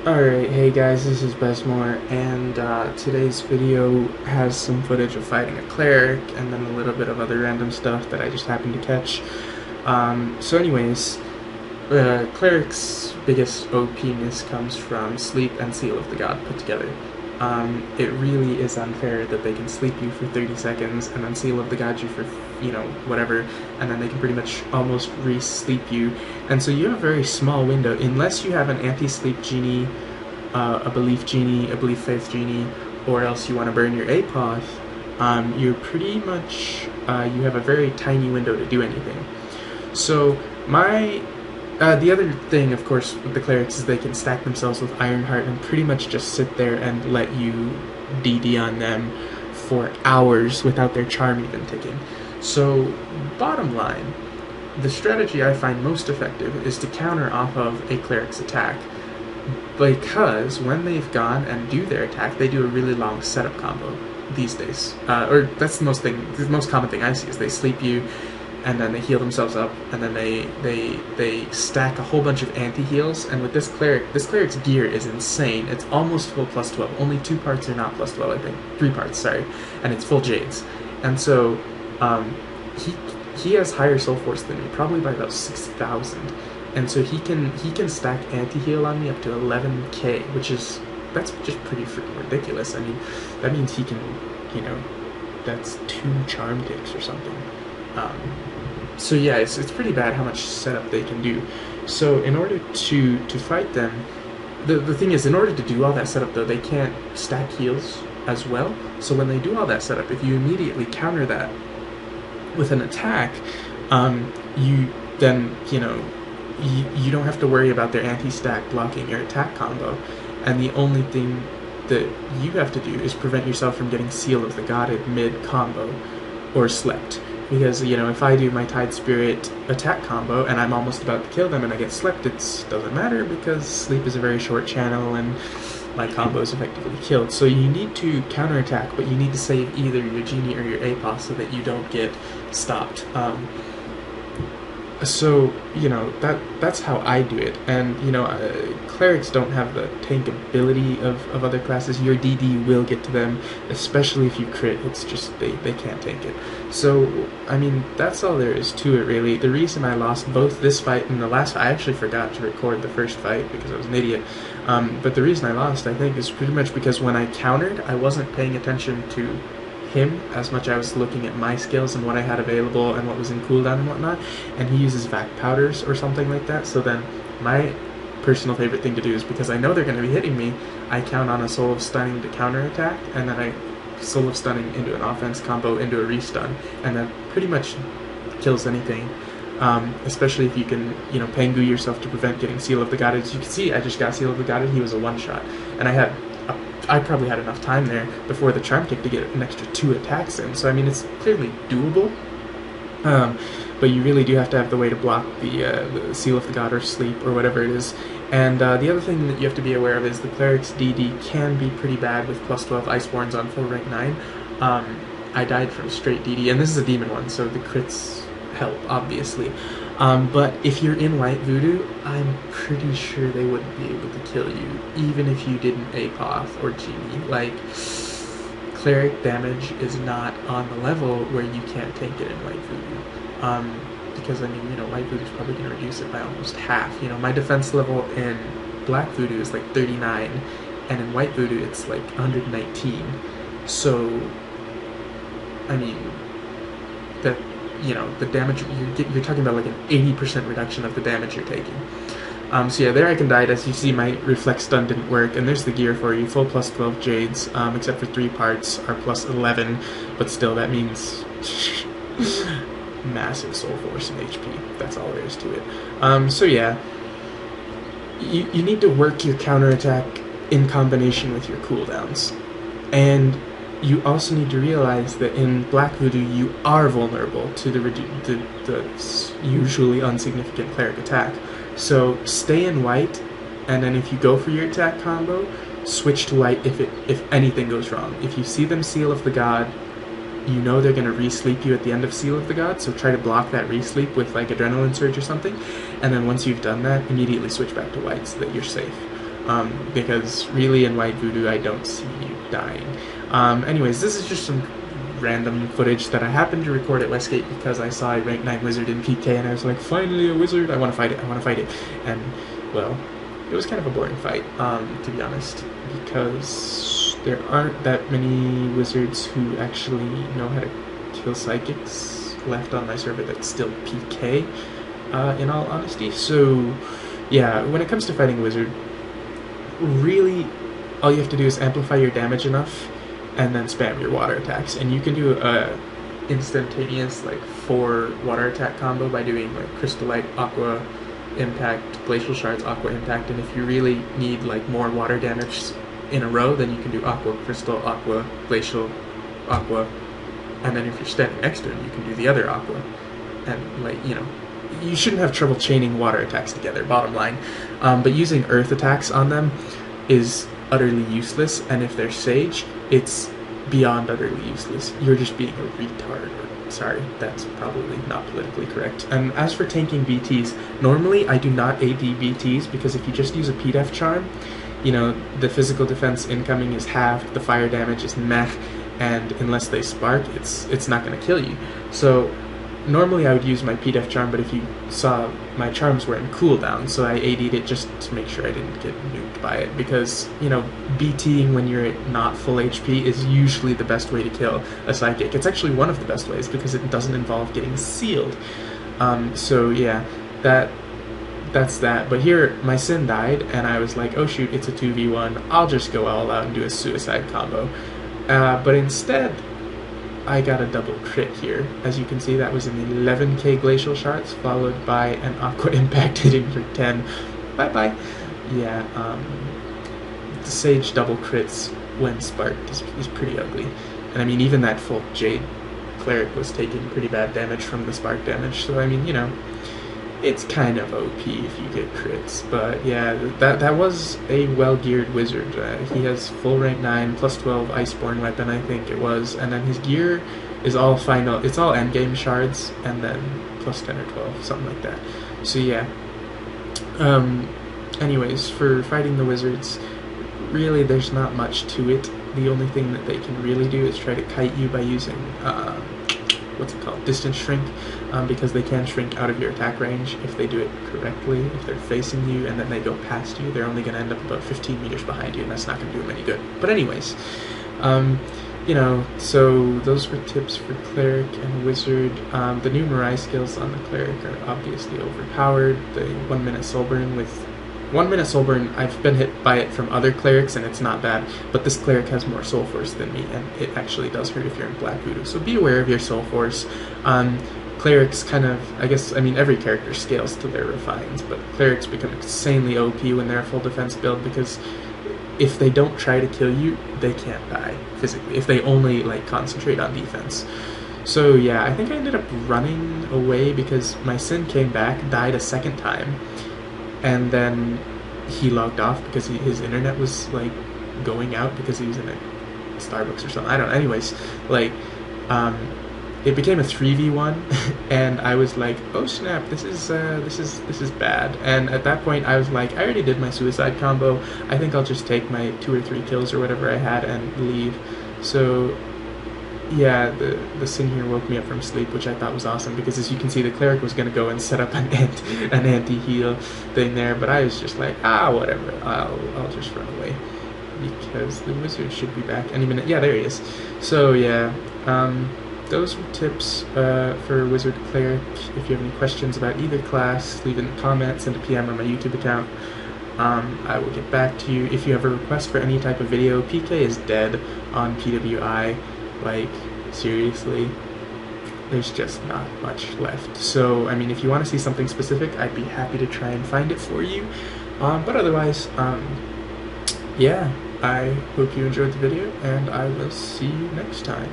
Alright, hey guys, this is Bezmor, and today's video has some footage of fighting a cleric, and then a little bit of other random stuff that I just happened to catch. So anyways, cleric's biggest OP-ness comes from sleep and seal of the god put together. It really is unfair that they can sleep you for 30 seconds, and then seal of the god you for, whatever, and then they can pretty much almost re-sleep you. And so you have a very small window, unless you have an anti-sleep genie, a belief genie, a belief faith genie, or else you want to burn your APOF. You're pretty much, you have a very tiny window to do anything. So the other thing, of course, with the clerics is they can stack themselves with Ironheart and pretty much just sit there and let you DD on them for hours without their charm even ticking. So, bottom line, the strategy I find most effective is to counter off of a cleric's attack, because when they've gone and do their attack, they do a really long setup combo these days. Or that's the most common thing I see is they sleep you, and then they heal themselves up, and then they stack a whole bunch of anti-heals. And with this cleric's gear is insane. It's almost full plus 12. Only 2 parts are not plus 12, I think. 3 parts, sorry. And it's full jades. And so he has higher soul force than me, probably by about 6,000. And so he can stack anti-heal on me up to 11k, that's just pretty freaking ridiculous. I mean, that means he can, that's 2 charm ticks or something. So yeah, it's pretty bad how much setup they can do. So in order to fight them, the thing is, in order to do all that setup though, they can't stack heals as well. So when they do all that setup, if you immediately counter that with an attack, you don't have to worry about their anti-stack blocking your attack combo, and the only thing that you have to do is prevent yourself from getting Seal of the God mid-combo or slept. Because, if I do my Tide Spirit attack combo and I'm almost about to kill them and I get slept, it doesn't matter because sleep is a very short channel and my combo is effectively killed. So you need to counterattack, but you need to save either your Genie or your APOS so that you don't get stopped. So, that's how I do it. And, clerics don't have the tank ability of other classes. Your DD will get to them, especially if you crit. It's just, they can't tank it. So, I mean, that's all there is to it, really. The reason I lost both this fight and the last fight, I actually forgot to record the first fight because I was an idiot. But the reason I lost, I think, is pretty much because when I countered, I wasn't paying attention to him as much. I was looking at my skills and what I had available and what was in cooldown and whatnot, and he uses vac powders or something like that. So then my personal favorite thing to do is, because I know they're going to be hitting me, I count on a Soul of Stunning to counterattack, and then I Soul of Stunning into an offense combo into a restun, and that pretty much kills anything. Especially if you can, Pengu yourself to prevent getting Seal of the God. As you can see, I just got Seal of the God, he was a one-shot, and I probably had enough time there before the charm tick to get an extra 2 attacks in. So I mean, it's clearly doable, but you really do have to have the way to block the Seal of the God or sleep or whatever it is. And the other thing that you have to be aware of is the cleric's DD can be pretty bad with plus 12 Iceborns on full rank 9. I died from straight DD, and this is a demon one, so the crits help, obviously. But if you're in White Voodoo, I'm pretty sure they wouldn't be able to kill you, even if you didn't APOF or Genie. Like, cleric damage is not on the level where you can't tank it in White Voodoo. Because, I mean, White Voodoo's probably going to reduce it by almost half. My defense level in Black Voodoo is like 39, and in White Voodoo it's like 119. So, I mean, that, the damage, you're talking about like an 80% reduction of the damage you're taking. So yeah, there I can die. As you see, my Reflect Stun didn't work, and there's the gear for you. Full plus 12 Jades, except for 3 parts are plus 11, but still, that means massive soul force and HP. That's all there is to it. So yeah, you need to work your counterattack in combination with your cooldowns. And you also need to realize that in Black Voodoo, you are vulnerable to the usually unsignificant cleric attack. So stay in White, and then if you go for your attack combo, switch to White if anything goes wrong. If you see them Seal of the God, you know they're going to re-sleep you at the end of Seal of the God, so try to block that re-sleep with like Adrenaline Surge or something, and then once you've done that, immediately switch back to White so that you're safe. because really in White Voodoo I don't see you dying. Anyways, this is just some random footage that I happened to record at Westgate because I saw a rank 9 wizard in PK and I was like, finally a wizard, I want to fight it, I want to fight it. And, well, it was kind of a boring fight, to be honest, because there aren't that many wizards who actually know how to kill psychics left on my server that's still PK, in all honesty. So, yeah, when it comes to fighting a wizard, really, all you have to do is amplify your damage enough and then spam your water attacks, and you can do a instantaneous like 4 water attack combo by doing like Crystal Light, Aqua Impact, Glacial Shards, Aqua Impact, and if you really need like more water damage in a row, then you can do Aqua, Crystal, Aqua, Glacial, Aqua, and then if you're standing next to him, you can do the other Aqua, and like, you know, you shouldn't have trouble chaining water attacks together, bottom line, but using earth attacks on them is utterly useless, and if they're Sage, it's beyond utterly useless. You're just being a retard. Sorry, that's probably not politically correct. And as for tanking BTs, normally I do not AD BTs because if you just use a PDEF charm, you know, the physical defense incoming is halved, the fire damage is meh, and unless they spark, it's not going to kill you. So normally I would use my PDEF charm, but if you saw, my charms were in cooldown, so I AD'd it just to make sure I didn't get nuked by it, because, you know, BTing when you're at not full HP is usually the best way to kill a psychic. It's actually one of the best ways, because it doesn't involve getting sealed. So yeah, that's that. But here, my Sin died, and I was like, oh shoot, it's a 2v1, I'll just go all out and do a suicide combo. But instead, I got a double crit here. As you can see, that was an 11k Glacial Shards, followed by an Aqua Impact hitting for 10. Bye-bye. Yeah, the Sage double crits when sparked is pretty ugly. And I mean, even that full Jade Cleric was taking pretty bad damage from the spark damage, so I mean, you know, it's kind of OP if you get crits. But yeah, that was a well-geared wizard. He has full rank 9, plus 12 Iceborne weapon, I think it was, and then his gear is all final, it's all endgame shards, and then plus 10 or 12, something like that. So yeah. Anyways, for fighting the wizards, really there's not much to it. The only thing that they can really do is try to kite you by using what's it called, distance shrink, because they can shrink out of your attack range if they do it correctly. If they're facing you and then they go past you, they're only going to end up about 15 meters behind you, and that's not going to do them any good. But anyways, you know, so those were tips for Cleric and Wizard. The new mroe skills on the Cleric are obviously overpowered. The 1 minute soul burn with 1 minute soul burn, I've been hit by it from other clerics and it's not bad, but this cleric has more soul force than me, and it actually does hurt if you're in Black Voodoo, so be aware of your soul force. Clerics kind of, I mean every character scales to their refines, but clerics become insanely OP when they're a full defense build, because if they don't try to kill you, they can't die physically, if they only like concentrate on defense. So yeah, I think I ended up running away because my Sin came back, died a second time, and then he logged off because his internet was like going out because he was in a Starbucks or something. I don't know. Anyways, like it became a 3v1, and I was like, oh snap, this is bad. And at that point, I was like, I already did my suicide combo. I think I'll just take my 2 or 3 kills or whatever I had and leave. So yeah, the Sin here woke me up from sleep, which I thought was awesome, because as you can see, the Cleric was going to go and set up an anti-heal thing there, but I was just like, whatever, I'll just run away, because the Wizard should be back any minute. Yeah, there he is. So yeah, those were tips for Wizard Cleric. If you have any questions about either class, leave in the comments, send a PM on my YouTube account. I will get back to you. If you have a request for any type of video, PK is dead on PWI. Like, seriously, there's just not much left. So, I mean, if you want to see something specific, I'd be happy to try and find it for you. But otherwise, yeah, I hope you enjoyed the video, and I will see you next time.